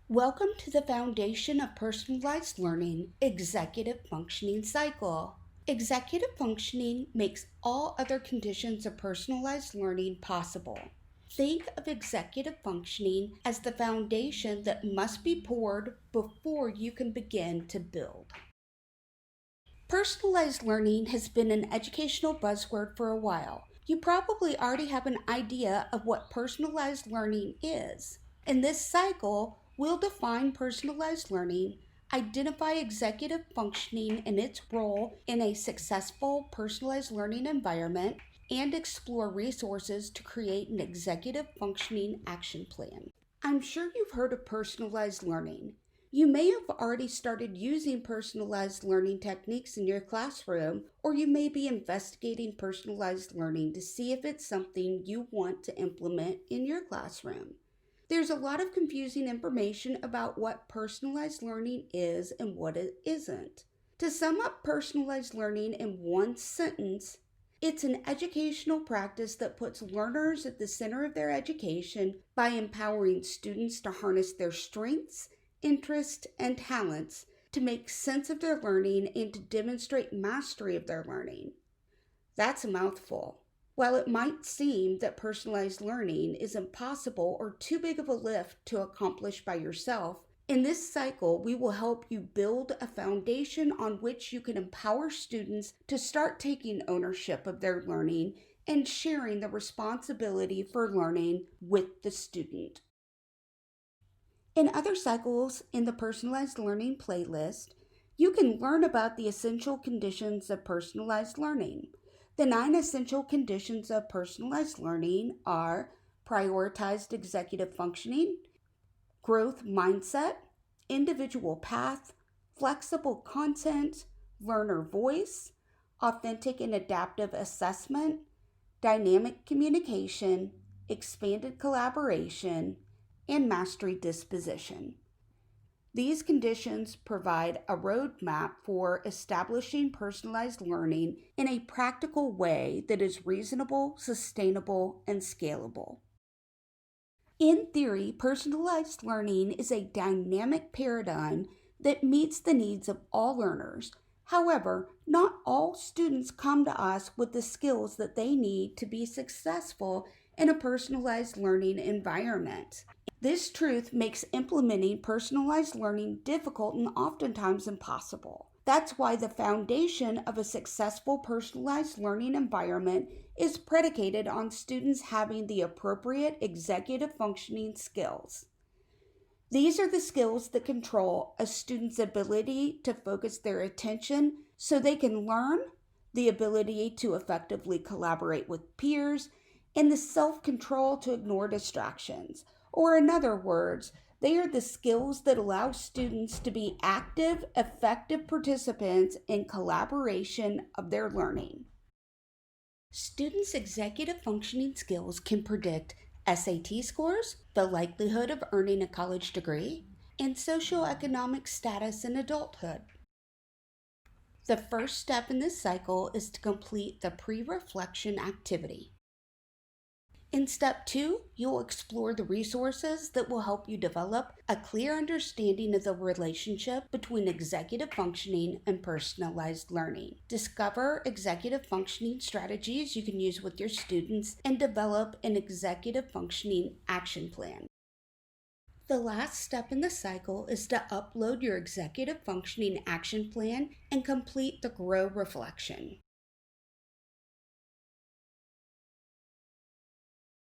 Welcome to the Foundation of Personalized Learning Executive Functioning Cycle. Executive functioning makes all other conditions of personalized learning possible. Think of executive functioning as the foundation that must be poured before you can begin to build. Personalized learning has been an educational buzzword for a while. You probably already have an idea of what personalized learning is. In this cycle, we'll define personalized learning, identify executive functioning and its role in a successful personalized learning environment, and explore resources to create an executive functioning action plan. I'm sure you've heard of personalized learning. You may have already started using personalized learning techniques in your classroom, or you may be investigating personalized learning to see if it's something you want to implement in your classroom. There's a lot of confusing information about what personalized learning is and what it isn't. To sum up personalized learning in one sentence, it's an educational practice that puts learners at the center of their education by empowering students to harness their strengths, interests, and talents to make sense of their learning and to demonstrate mastery of their learning. That's a mouthful. While it might seem that personalized learning is impossible or too big of a lift to accomplish by yourself, in this cycle, we will help you build a foundation on which you can empower students to start taking ownership of their learning and sharing the responsibility for learning with the student. In other cycles in the personalized learning playlist, you can learn about the essential conditions of personalized learning. The 9 essential conditions of personalized learning are prioritized executive functioning, growth mindset, individual path, flexible content, learner voice, authentic and adaptive assessment, dynamic communication, expanded collaboration, and mastery disposition. These conditions provide a roadmap for establishing personalized learning in a practical way that is reasonable, sustainable, and scalable. In theory, personalized learning is a dynamic paradigm that meets the needs of all learners. However, not all students come to us with the skills that they need to be successful in a personalized learning environment. This truth makes implementing personalized learning difficult and oftentimes impossible. That's why the foundation of a successful personalized learning environment is predicated on students having the appropriate executive functioning skills. These are the skills that control a student's ability to focus their attention so they can learn, the ability to effectively collaborate with peers, and the self-control to ignore distractions. Or in other words, they are the skills that allow students to be active, effective participants in collaboration of their learning. Students' executive functioning skills can predict SAT scores, the likelihood of earning a college degree, and socioeconomic status in adulthood. The first step in this cycle is to complete the pre-reflection activity. In step 2, you'll explore the resources that will help you develop a clear understanding of the relationship between executive functioning and personalized learning. Discover executive functioning strategies you can use with your students and develop an executive functioning action plan. The last step in the cycle is to upload your executive functioning action plan and complete the Grow reflection.